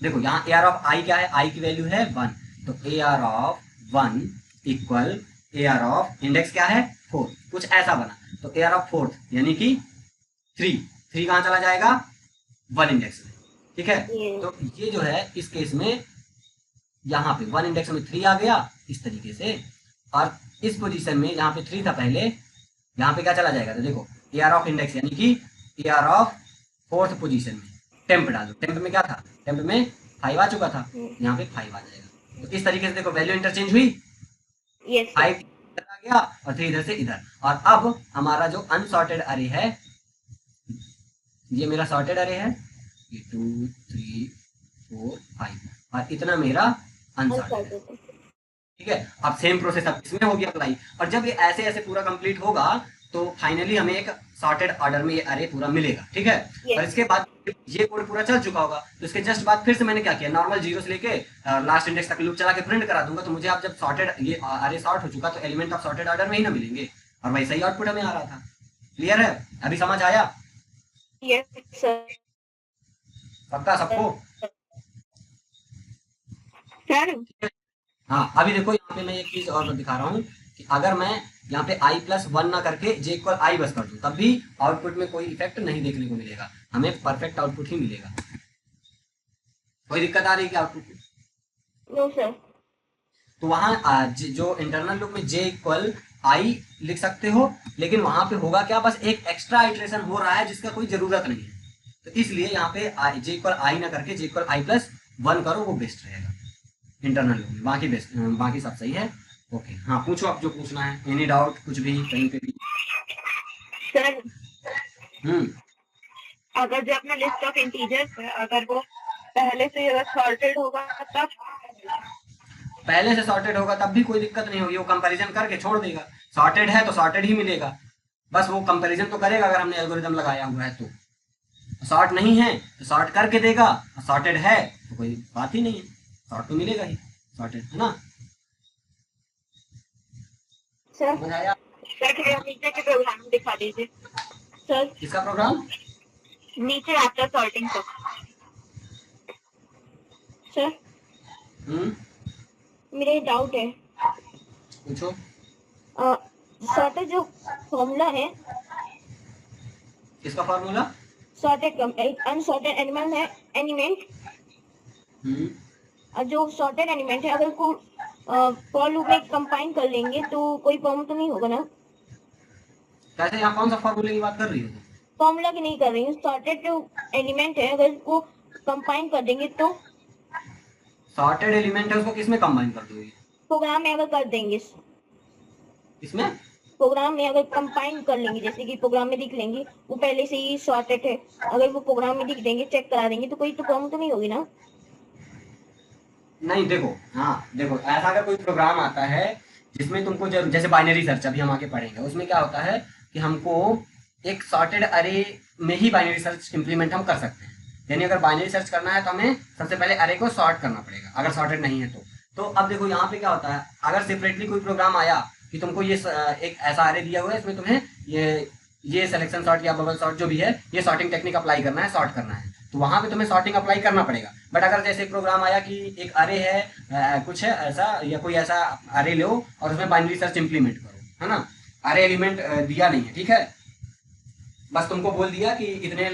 देखो, यहाँ एयर ऑफ आई क्या है, आई की वैल्यू है 1, तो air of 1 equal air of index क्या है 4, कुछ ऐसा बना, तो एयर ऑफ 4 यानी कि 3 कहाँ चला जाएगा 1 इंडेक्स में, ठीक है। तो ये जो है इस केस में यहाँ पे 1 इंडेक्स में 3 आ गया इस तरीके से, और इस पोजीशन में यहाँ पे 3 था पहले, यहाँ पे क्या चला जाएगा, तो देखो एयर ऑफ इंडेक्स यानी कि एयर ऑफ 4th पोजीशन में टेम्प डाल दो, टेम्प में क्या था, टेम्प में 5 आ चुका था, यहाँ पे 5 आ जाएगा, तो इस तरीके से देखो वैल्यू इंटरचेंज हुई, 5 इधर आ गया और 3 इधर से इधर, और अब हमारा जो अनसॉर्टेड अरे है, ये मेरा सॉर्टेड अरे है, ये 2 3 4 5, और इतना मेरा अनसॉर्टेड, ठीक है। अब सेम प्रोसेस अब इसमें होगी अप्लाई, और जब ये ऐसे ऐसे पूरा कंप्लीट होगा तो फाइनली हमें एक सॉर्टेड ऑर्डर में ये अरे पूरा मिलेगा, ठीक है। और इसके बाद ये कोड पूरा चल चुका होगा, तो इसके जस्ट बाद फिर से मैंने क्या किया, नॉर्मल 0 से लेके लास्ट इंडेक्स तक लूप चला के प्रिंट करा दूंगा, तो मुझे अब जब सॉर्टेड ये अरे सॉर्ट हो चुका तो एलिमेंट ऑफ सॉर्टेड ऑर्डर में ही ना मिलेंगे, और वैसा ही आउटपुट हमें आ रहा था। क्लियर है, अभी समझ आया? Yes sir. पक्का सबको? सर हाँ, अभी देखो यहाँ पे मैं एक चीज और दिखा रहा हूँ कि अगर मैं यहाँ पे i+1 ना करके j इक्वल i बस कर दूँ, तब भी आउटपुट में कोई इफेक्ट नहीं देखने को मिलेगा, हमें परफेक्ट आउटपुट ही मिलेगा। कोई दिक्कत आ रही है क्या आउटपुट में? No sir. तो वहाँ जो इंटरनल लूप में j इक्वल i लिख सकते हो, लेकिन वहां पे होगा क्या, बस एक एक्स्ट्रा आइट्रेशन हो रहा है जिसका कोई जरूरत नहीं है, तो इसलिए यहाँ पे j इक्वल i ना करके j इक्वल i+1 करो, वो बेस्ट रहेगा इंटरनल लूप में। बाकी बेस्ट, बाकी सब सही है। ओके, हाँ पूछो आप जो पूछना है, एनी डाउट कुछ भी कहीं पे भी। सर हम्म अगर जो अपना लिस्ट ऑफ इंटीजर्स है अगर वो पहले से अगर सॉर्टेड होगा तब? पहले से सॉर्टेड होगा तब भी कोई दिक्कत नहीं होगी, वो कंपैरिजन करके छोड़ देगा। सॉर्टेड है तो सॉर्टेड ही मिलेगा, बस वो कंपैरिजन तो करेगा अगर हमने एल्गोरिदम लगाया हुआ है तो। सॉर्ट नहीं है तो सॉर्ट करके देगा, सॉर्टेड है तो कोई बात ही नहीं है, सॉर्ट तो मिलेगा ही, सॉर्टेड है ना। सर समझ आया? सर नीचे के प्रोग्राम दिखा दीजिए सर। किसका प्रोग्राम? नीचे आफ्टर सॉर्टिंग तक सर। मेरे डाउट है, पूछो। सॉर्टेड जो फॉर्मूला है, किसका फॉर्मूला? सॉर्टेड अनसॉर्टेड एलिमेंट है, एलिमेंट जो सॉर्टेड एलिमेंट है अगर उसको फॉर लूप में कंपाइन कर लेंगे तो कोई प्रॉब्लम तो नहीं होगा ना? कैसे, यहाँ कौन सा फॉर्मूले की बात कर रही हो? फॉर्मूला की नहीं कर रही हूँ, सॉर्टेड जो एलिमेंट है अगर इसको कंपाइन कर देंगे तो? सॉर्टेड एलिमेंट है, उसको किसमें कंबाइन कर दोगे? प्रोग्राम में अगर कर देंगे, इसमें प्रोग्राम में अगर कंपाइन कर लेंगे, जैसे कि प्रोग्राम में लिख लेंगे वो पहले से ही सॉर्टेड है, अगर वो प्रोग्राम में लिख देंगे, चेक करा देंगे तो कोई तो प्रॉब्लम तो नहीं होगी ना? नहीं, देखो, हाँ देखो, ऐसा अगर कोई प्रोग्राम आता है जिसमें तुमको जैसे बाइनरी सर्च अभी हम आगे पढ़ेंगे, उसमें क्या होता है कि हमको एक सॉर्टेड अरे में ही बाइनरी सर्च इंप्लीमेंट हम कर सकते हैं। यानी अगर बाइनरी सर्च करना है तो हमें सबसे पहले अरे को सॉर्ट करना पड़ेगा, अगर सॉर्टेड नहीं है तो अब देखो यहाँ पे क्या होता है, अगर सेपरेटली कोई प्रोग्राम आया कि तुमको ये एक ऐसा अरे दिया हुआ है, इसमें तुम्हें ये सिलेक्शन सॉर्ट या बबल सॉर्ट जो भी है, ये सॉर्टिंग टेक्निक अप्लाई करना है, सॉर्ट करना है, तो वहां पे तुम्हें सॉर्टिंग अप्लाई करना पड़ेगा। बट अगर जैसे प्रोग्राम आया कि एक अरे है, कुछ है ऐसा, या कोई ऐसा अरे लो और उसमें बाइनरी सर्च इंप्लीमेंट करो, है ना, अरे एलिमेंट दिया नहीं है, ठीक है, बस तुमको बोल दिया कि इतने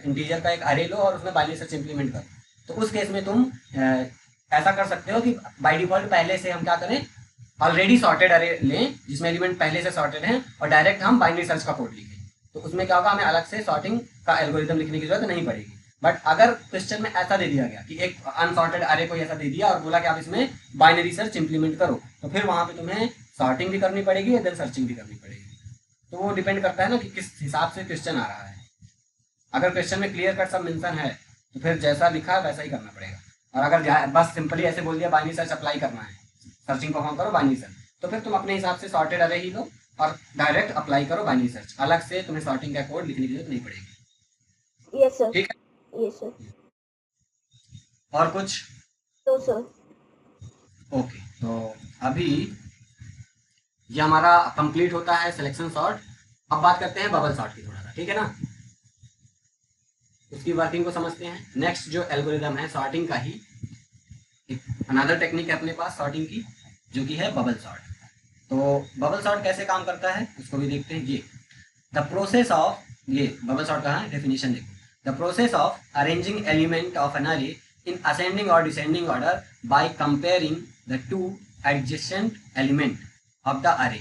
इंटीजर का एक अरे लो और उसमें बाइनरी सर्च इंप्लीमेंट करो, तो उस केस में तुम ऐसा कर सकते हो कि बाय डिफॉल्ट पहले से हम क्या करें, ऑलरेडी सॉर्टेड अरे लें जिसमें एलिमेंट पहले से सॉर्टेड हैं और डायरेक्ट हम बाइनरी सर्च का कोड लिखें, तो उसमें क्या होगा, हमें अलग से सॉर्टिंग का एल्गोरिदम लिखने की जरूरत नहीं पड़ेगी। बट अगर क्वेश्चन में ऐसा दे दिया गया कि एक अनसॉर्टेड अरे को ऐसा दे दिया और बोला कि आप इसमें बाइनरी सर्च इंप्लीमेंट करो, तो फिर वहां पे तुम्हें सॉर्टिंग भी करनी पड़ेगी और देन सर्चिंग भी करनी पड़ेगी। तो वो डिपेंड करता है ना कि किस हिसाब से क्वेश्चन आ रहा है। अगर क्वेश्चन में क्लियर कट सब मेंशन है तो फिर जैसा लिखा है वैसा ही करना पड़ेगा, और अगर बस सिंपली ऐसे बोल दिया बाइनरी सर्च अप्लाई करना है, सर्चिंग परफॉर्म करो बाइनरी सर्च, तो फिर तुम अपने हिसाब से सॉर्टेड अरे ही लो और डायरेक्ट अप्लाई करो बाइनरी सर्च, अलग से तुम्हें सॉर्टिंग का कोड लिखने की जरूरत नहीं पड़ेगी। Yes sir. ठीक है, यस सर। और कुछ? तो सर ओके, तो अभी ये हमारा कंप्लीट होता है सिलेक्शन सॉर्ट। अब बात करते हैं बबल सॉर्ट की थोड़ा सा, ठीक है ना, उसकी वर्किंग को समझते हैं। नेक्स्ट जो एल्गोरिदम है सॉर्टिंग का ही, एक अनदर टेक्निक है अपने पास सॉर्टिंग की, जो कि है बबल सॉर्ट। तो बबल सॉर्ट कैसे काम करता है उसको भी देखते हैं। ये द प्रोसेस ऑफ, ये बबल सॉर्ट का है डेफिनेशन देखो, the process of arranging element of an array in ascending और descending order by comparing the two adjacent element of the array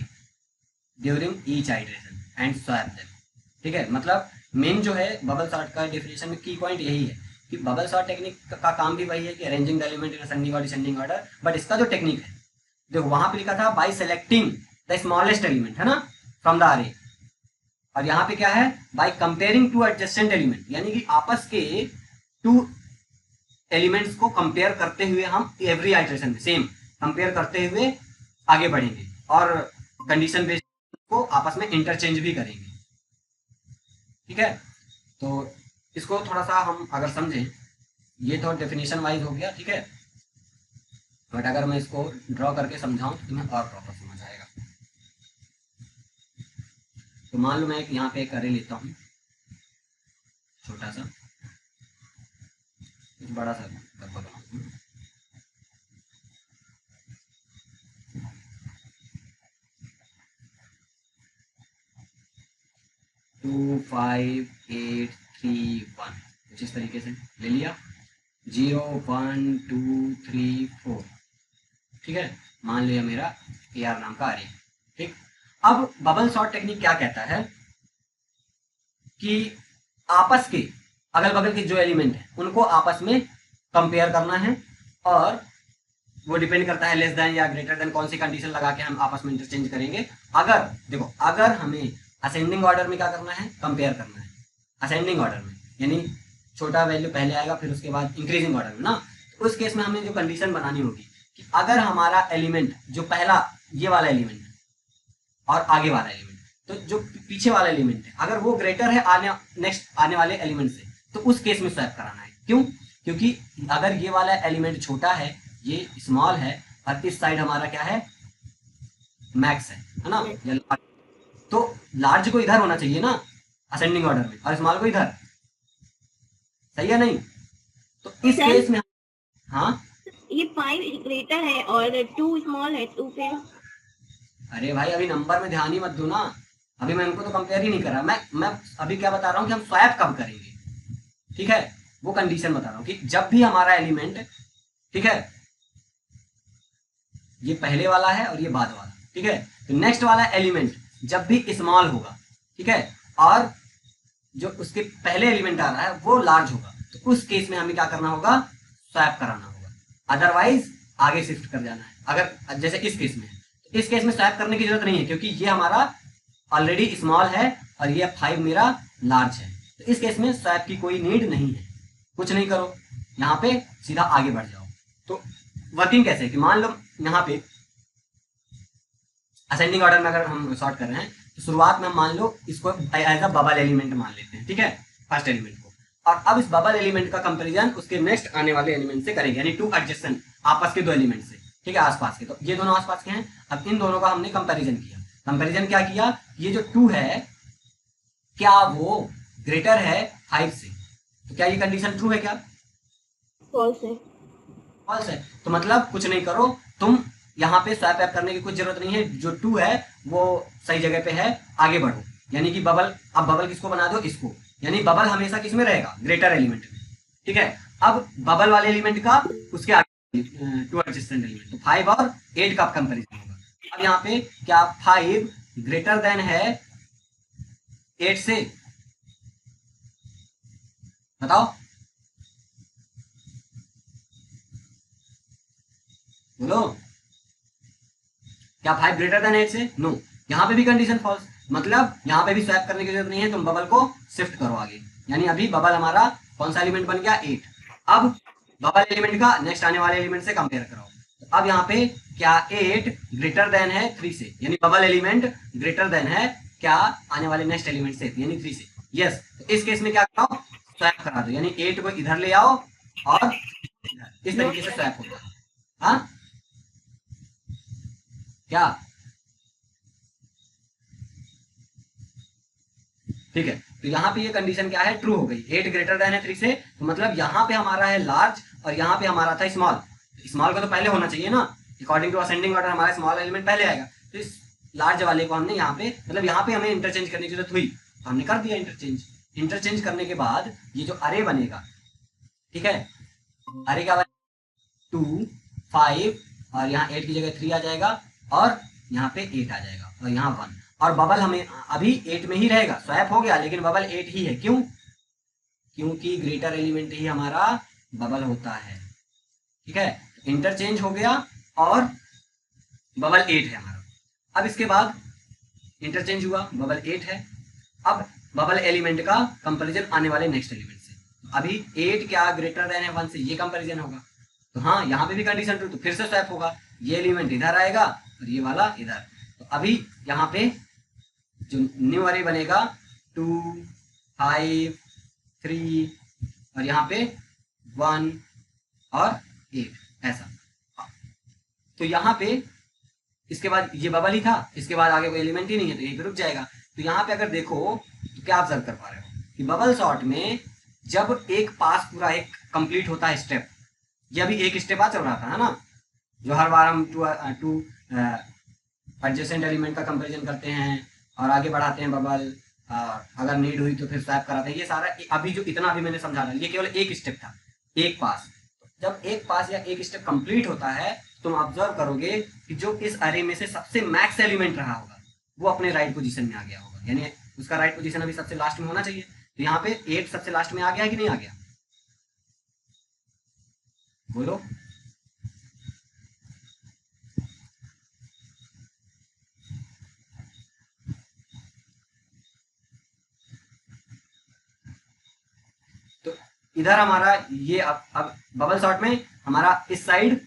during each iteration and swap them. ठीक है, मतलब मेन जो है बबल सॉर्ट का डेफिनेशन में की पॉइंट यही है कि बबल सॉर्ट टेक्निक का काम भी वही है कि arranging the element in ascending और डिसेंडिंग ऑर्डर, बट इसका जो टेक्निक है देखो वहां पे लिखा था bye selecting the smallest element, है ना, फ्रॉम द अरे, और यहाँ पे क्या है, by comparing to adjacent element, यानी कि आपस के टू एलिमेंट्स को कंपेयर करते हुए हम एवरी आइटरेशन में सेम कंपेयर करते हुए आगे बढ़ेंगे और कंडीशन बेस्ड को आपस में इंटरचेंज भी करेंगे। ठीक है, तो इसको थोड़ा सा हम अगर समझें, ये तो डेफिनेशन वाइज हो गया, ठीक है, बट अगर मैं इसको ड्रॉ करके समझाऊं तो तुम्हें और प्रॉपर समझ आएगा। तो मान लो मैं यहाँ पे एक अरे लेता हूँ, छोटा सा, कुछ बड़ा सा लगभग 2 5 8 3 1 कुछ इस तरीके से ले लिया। 0 1 2 3 4, ठीक है। मान लिया मेरा AR नाम का array, ठीक। अब बबल सॉर्ट टेक्निक क्या कहता है कि आपस के अगल बगल के जो एलिमेंट है उनको आपस में कंपेयर करना है, और वो डिपेंड करता है लेस देन या ग्रेटर देन कौन सी कंडीशन लगा के हम आपस में इंटरचेंज करेंगे। अगर देखो, अगर हमें असेंडिंग ऑर्डर में क्या करना है, कंपेयर करना है असेंडिंग ऑर्डर में, यानी छोटा वैल्यू पहले आएगा फिर उसके बाद इंक्रीजिंग ऑर्डर में ना, तो उस केस में हमें जो कंडीशन बनानी होगी कि अगर हमारा एलिमेंट जो पहला ये वाला एलिमेंट और आगे वाला एलिमेंट, तो जो पीछे वाला एलिमेंट है अगर वो ग्रेटर है नेक्स्ट आने वाले एलिमेंट से, तो उस केस में स्वैप कराना है। क्यों? क्योंकि अगर ये वाला एलिमेंट छोटा है, ये स्मॉल है, और इस साइड हमारा क्या है, मैक्स है ना, या तो लार्ज को इधर होना चाहिए ना असेंडिंग ऑर्डर में, और स्मॉल को इधर, सही है नहीं? तो इस केस में हाँ, ये 5 ग्रेटर है और 2 स्मॉल है, तो फिर अरे भाई अभी नंबर में ध्यान ही मत दो ना, अभी मैं उनको तो कंपेयर ही नहीं कर रहा, मैं अभी क्या बता रहा हूँ कि हम स्वैप कब करेंगे, ठीक है, वो कंडीशन बता रहा हूँ कि जब भी हमारा एलिमेंट, ठीक है, ये पहले वाला है और ये बाद वाला, ठीक है, तो नेक्स्ट वाला एलिमेंट जब भी स्मॉल होगा, ठीक है, और जो उसके पहले एलिमेंट आ रहा है वो लार्ज होगा, तो उस केस में हमें क्या करना होगा, स्वैप कराना होगा, अदरवाइज आगे शिफ्ट कर जाना है। अगर जैसे इस केस में, तो इस केस में स्वैप करने की जरूरत नहीं है क्योंकि ये हमारा ऑलरेडी स्मॉल है और ये 5 मेरा लार्ज है, तो इस केस में स्वैप की कोई नीड नहीं है। कुछ नहीं करो, यहाँ पे सीधा आगे बढ़ जाओ। तो वर्किंग कैसे है कि मान लो यहाँ पे असेंडिंग ऑर्डर में अगर हम सॉर्ट कर रहे हैं, तो शुरुआत में हम मान लो इसको एज अ बबल एलिमेंट मान लेते हैं, ठीक है, फर्स्ट एलिमेंट को, और अब इस बबल एलिमेंट का कंपैरिजन उसके नेक्स्ट आने वाले एलिमेंट से करेंगे, यानी 2 एडजेसेंट आपस के 2 एलिमेंट से, ठीक है, आसपास के, तो ये दोनों आसपास के हैं। अब इन दोनों का हमने कंपैरिजन किया। कंपैरिजन क्या किया, ये जो 2 है क्या वो ग्रेटर है 5 से, तो क्या ये कंडीशन ट्रू है क्या? फॉल्स है। फॉल्स है। तो मतलब कुछ नहीं करो, तुम यहाँ पे स्वैप ऐप करने की कुछ जरूरत नहीं है, जो 2 है वो सही जगह पे है, आगे बढ़ो। यानी कि बबल, अब बबल किसको बना दो, इसको, यानी बबल हमेशा किसमें रहेगा, ग्रेटर एलिमेंट में, ठीक है। अब बबल वाले एलिमेंट का उसके आगे 2 एडजेसेंट एलिमेंट, तो 5 और 8 का कंपेरिजन होगा। अब यहाँ पे क्या 5 ग्रेटर देन है 8 से, बताओ, बोलो, क्या 5 ग्रेटर देन 8 से? नो। यहाँ पे भी कंडीशन फॉल्स, मतलब यहाँ पे भी स्वैप करने की जरूरत नहीं है, तुम बबल को शिफ्ट करो आगे, यानी अभी बबल हमारा कौन सा एलिमेंट बन गया, 8। अब बबल एलिमेंट का नेक्स्ट आने वाले एलिमेंट से कंपेयर कराओ, तो अब यहाँ पे क्या 8 ग्रेटर देन है 3 से, यानी बबल एलिमेंट ग्रेटर देन है क्या आने वाले नेक्स्ट एलिमेंट से, यानी 3 से, यस। तो इस केस में क्या कराओ, स्वैप करा दो, यानी 8 को इधर ले आओ और इस तरीके से स्वैप होगा। हाँ क्या, ठीक है, तो यहाँ पे ये कंडीशन क्या है, ट्रू हो गई, 8 ग्रेटर देन है 3 से, तो मतलब यहाँ पे हमारा है लार्ज और यहाँ पे हमारा था स्मॉल। स्मॉल को तो पहले होना चाहिए ना, अकॉर्डिंग टू असेंडिंग ऑर्डर हमारा स्मॉल एलिमेंट पहले आएगा, तो इस लार्ज वाले को हमने यहाँ पे, मतलब यहाँ पे हमें इंटरचेंज करने की जरूरत हुई, तो हमने कर दिया इंटरचेंज। इंटरचेंज करने के बाद ये जो अरे बनेगा, ठीक है, अरे क्या बनेगा, 2 5 और यहाँ 8 की जगह 3 आ जाएगा, और यहाँ पे 8 आ जाएगा, और यहाँ 1, और बबल हमें अभी 8 में ही रहेगा, स्वैप हो गया लेकिन बबल 8 ही है। क्यों? क्योंकि ग्रेटर एलिमेंट ही हमारा बबल होता है, ठीक है, इंटरचेंज हो गया और बबल 8 है हमारा। अब इसके बाद इंटरचेंज हुआ, बबल 8 है, अब बबल एलिमेंट का कंपैरिजन आने वाले नेक्स्ट एलिमेंट से, अभी 8 क्या ग्रेटर देन है 1 से, ये कंपैरिजन होगा, तो हाँ यहाँ पे भी कंडीशन ट्रू, तो फिर से स्वैप होगा, ये एलिमेंट इधर आएगा और ये वाला इधर, तो अभी यहाँ पे जो न्यू अरे बनेगा 2 5 3 और यहाँ पे 1 और 8, ऐसा। तो यहाँ पे इसके बाद ये बबल ही था, इसके बाद आगे कोई एलिमेंट ही नहीं है, तो यहीं पे रुक जाएगा। तो यहाँ पे अगर देखो तो क्या ऑब्जर्व कर पा रहे हो कि बबल सॉर्ट में जब एक पास पूरा एक कंप्लीट होता है स्टेप, ये अभी एक स्टेप आ चल रहा था, है ना, जो हर बार हम टू एडजेसेंट एलिमेंट का कंपैरिजन करते हैं और आगे बढ़ाते हैं बबल, अगर नीड हुई तो फिर स्वैप कराते हैं, ये सारा अभी जो इतना अभी मैंने समझा रहा, ये केवल एक स्टेप था, एक पास। जब एक पास या एक स्टेप कंप्लीट होता है, तुम ऑब्जर्व करोगे कि जो इस अरे में से सबसे मैक्स एलिमेंट रहा होगा वो अपने राइट पोजीशन में आ गया होगा, यानी उसका राइट पोजीशन अभी सबसे लास्ट में होना चाहिए। तो यहाँ पे 8 सबसे लास्ट में आ गया कि नहीं आ गया, बोलो। तो इधर हमारा ये अब बबल सॉर्ट में हमारा इस साइड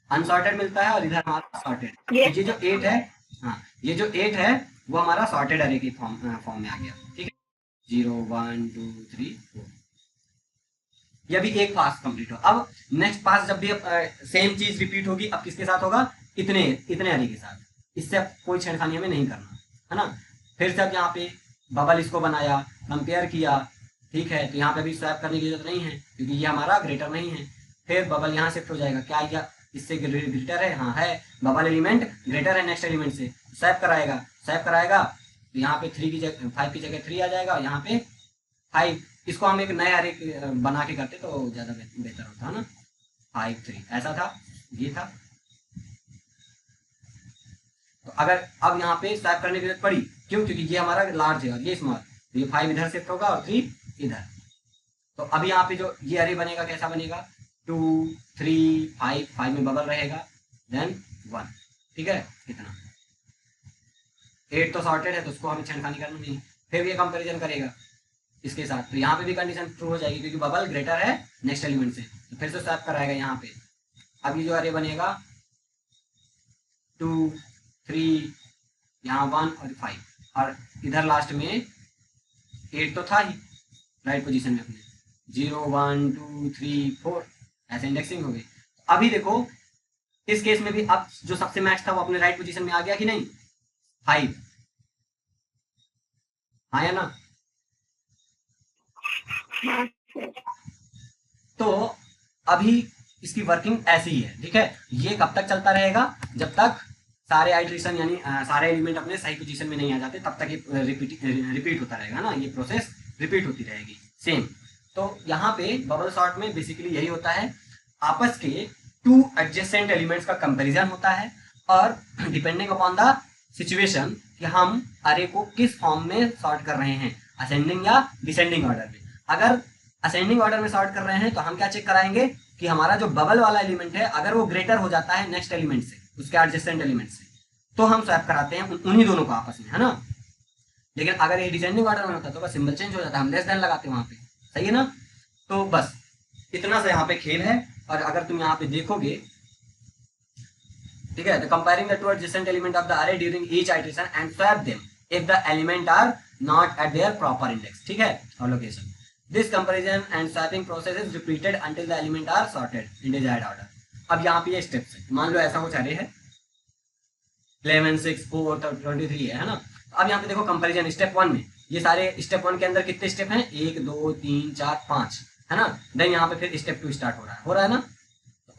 अनसॉर्टेड मिलता है और इधर हमारा सॉर्टेड। तो ये जो 8 है, हाँ, ये जो 8 है वो हमारा सॉर्टेड अरे की फॉर्म में आ गया, ठीक है। 0 1 2 3 4, ये अभी एक पास कंप्लीट हो। अब नेक्स्ट पास जब भी सेम चीज रिपीट होगी, अब किसके साथ होगा, इतने इतने अरे के साथ, इससे अब कोई छेड़खानी हमें नहीं करना, है ना। फिर से अब यहाँ पे बबल इसको बनाया, कंपेयर किया, ठीक है, तो यहाँ पे भी स्वैप करने की जरूरत नहीं है क्योंकि ये हमारा ग्रेटर नहीं है। फिर बबल यहाँ शिफ्ट हो जाएगा, क्या या इससे ग्रेटर है, हाँ है, बबल एलिमेंट ग्रेटर है नेक्स्ट एलिमेंट से, स्वैप कराएगा, स्वैप कराएगा तो यहाँ पे 3 की जगह 5 की जगह 3 आ जाएगा और यहाँ पे 5, इसको हम एक नया अरे बना के करते तो ज्यादा बेहतर होता है ना। 5 3 ऐसा था, ये था। तो अगर अब यहाँ पे स्वैप करने की जरूरत पड़ी, क्यों, क्योंकि ये हमारा लार्ज है और ये स्मॉल, तो ये 5 इधर शिफ्ट होगा और 3 इधर। तो अभी यहाँ पे जो ये अरे बनेगा कैसा बनेगा, 2 3 5, 5 में बबल रहेगा, देन 1, ठीक है, इतना। 8 तो सॉर्टेड है तो उसको हमें छेड़खानी करनी नहीं। फिर ये कंपैरिजन करेगा इसके साथ, तो यहाँ पे भी कंडीशन ट्रू हो जाएगी क्योंकि बबल ग्रेटर है नेक्स्ट एलिमेंट से, तो फिर से स्वैप कराएगा यहाँ पे। अब ये जो अरे बनेगा 2 3, यहाँ 1 और 5, और इधर लास्ट में 8 तो था ही राइट पोजीशन में अपने, 0 1 2 3 4 ऐसे इंडेक्सिंग हो गई। अभी देखो इस केस में भी अब जो सबसे मैक्स था वो अपने राइट पोजीशन में आ गया कि नहीं, 5, हाँ या ना। तो अभी इसकी वर्किंग ऐसी ही है, ठीक है। ये कब तक चलता रहेगा, जब तक सारे आइटरेशन यानी सारे एलिमेंट अपने सही पोजीशन में नहीं आ जाते, तब तक ये रिपीट होता रहेगा ना, ये प्रोसेस रिपीट होती रहेगी सेम। तो यहाँ पे बबल सॉर्ट में बेसिकली यही होता है, आपस के 2 एडजेसेंट एलिमेंट्स का कंपैरिजन होता है और डिपेंडिंग अपॉन द सिचुएशन कि हम अरे को किस फॉर्म में सॉर्ट कर रहे हैं, असेंडिंग या डिसेंडिंग ऑर्डर में। अगर असेंडिंग ऑर्डर में सॉर्ट कर रहे हैं तो हम क्या चेक कराएंगे कि हमारा जो बबल वाला एलिमेंट है अगर वो ग्रेटर हो जाता है नेक्स्ट एलिमेंट से, उसके एडजेसेंट एलिमेंट से, तो हम स्वैप कराते हैं उन्हीं दोनों को आपस में, है ना। लेकिन अगर ये डिसेंडिंग ऑर्डर में होता है तो बस सिंबल चेंज हो जाता है, हम लेस देन लगाते हैं वहां पे, सही है ना। तो बस इतना सा यहाँ पे खेल है। और अगर तुम यहाँ पे देखोगे, ठीक है, the comparing the two adjacent element of the array during each iteration and swap them if the element are not at their proper index, ठीक है, और location. This comparison and swapping process is repeated until the element are sorted in desired order. अब यहाँ पे ये स्टेप्स है, मान लो ऐसा कुछ अरे है 11 6 4 23 है ना। अब यहाँ पे देखो कंपैरिजन स्टेप 1 में, ये सारे स्टेप 1 के अंदर कितने स्टेप हैं, 1 2 3 4 5, है ना। देन यहाँ पे फिर स्टेप 2 स्टार्ट हो रहा है ना।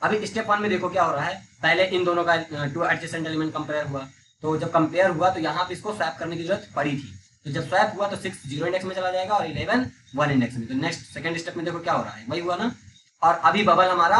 अभी स्टेप 1 में देखो क्या हो रहा है, पहले इन दोनों का 2 एडजेसेंट एलिमेंट कंपेयर हुआ, तो जब कंपेयर हुआ तो यहाँ पे इसको स्वैप करने की जरूरत पड़ी थी, तो जब स्वैप हुआ तो 6 0 इंडेक्स में चला जाएगा और 11 1 इंडेक्स में। तो नेक्स्ट सेकंड स्टेप में देखो क्या हो रहा है, वही हुआ ना। और अभी बबल हमारा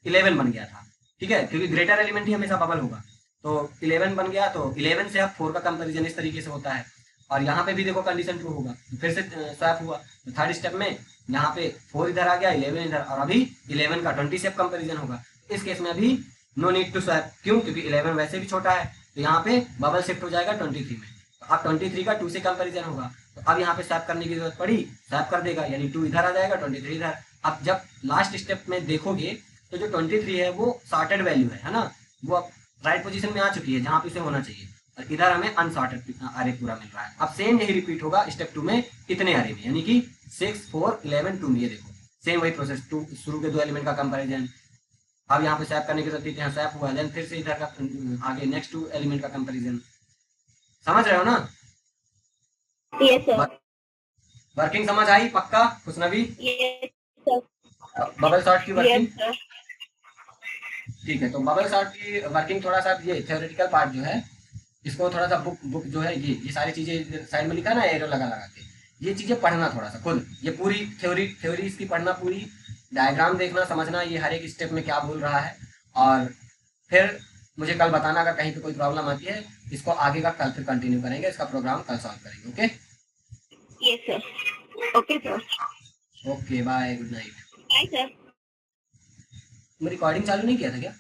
11 बन गया था, ठीक है, क्योंकि ग्रेटर एलिमेंट ही हमेशा बबल होगा, तो 11 बन गया। तो 11 से अब 4 का कंपैरिजन इस तरीके से होता है। और यहाँ पे भी देखो कंडीशन ट्रू होगा, तो फिर से स्वैप हुआ, तो थर्ड स्टेप में यहाँ पे 4 इधर आ गया, 11 इधर, और अभी 11 का 20 से कंपैरिजन होगा। इस केस में अभी नो नीड टू स्वैप, क्यों, क्योंकि 11 वैसे भी छोटा है, तो यहाँ पे बबल शिफ्ट हो जाएगा 23 में। अब 23 का 2 से कंपैरिजन होगा, तो अब यहाँ पे स्वैप करने की जरूरत पड़ी, स्वैप कर देगा, यानी 2 इधर आ जाएगा, 23 इधर। अब जब लास्ट स्टेप में देखोगे तो जो 23 है वो सॉर्टेड वैल्यू है ना, वो अब राइट पोजीशन में आ चुकी है जहाँ पे इसे होना चाहिए, और इधर हमें अनसॉर्टेड अरे पूरा मिल रहा है। अब सेम यही रिपीट होगा स्टेप 2 में इतने अरे में, यानी कि 6 4 11 2 में, ये देखो सेम वही प्रोसेस, 2 शुरू के 2 एलिमेंट का कंपैरिजन। अब यहाँ पे स्वैप करने की जरूरत है, स्वैप हुआ, देन फिर से इधर का आगे नेक्स्ट 2 एलिमेंट का कंपैरिजन। समझ रहे हो ना। Yes sir. वर्किंग समझ आई पक्का Khushnabi? Yes sir. Bubble sort की यस वर्किंग? सर। ठीक है, तो बबल सॉर्ट की वर्किंग थोड़ा सा ये थ्योरेटिकल पार्ट जो है, इसको थोड़ा सा बुक बुक जो है ये सारी चीजें साइड में लिखा है ना एरो लगा लगा के, ये चीजें पढ़ना थोड़ा सा खुद, ये पूरी थ्योरी थ्योरी इसकी पढ़ना, पूरी डायग्राम देखना समझना, ये हर एक स्टेप में क्या बोल रहा है, और फिर मुझे कल बताना अगर कहीं पे कोई प्रॉब्लम आती है। इसको आगे का कल फिर कंटिन्यू करेंगे, इसका प्रोग्राम कल सॉल्व करेंगे। Okay yes sir. Okay sir. Okay bye, good night. Bye sir. तुम रिकॉर्डिंग चालू नहीं किया था क्या?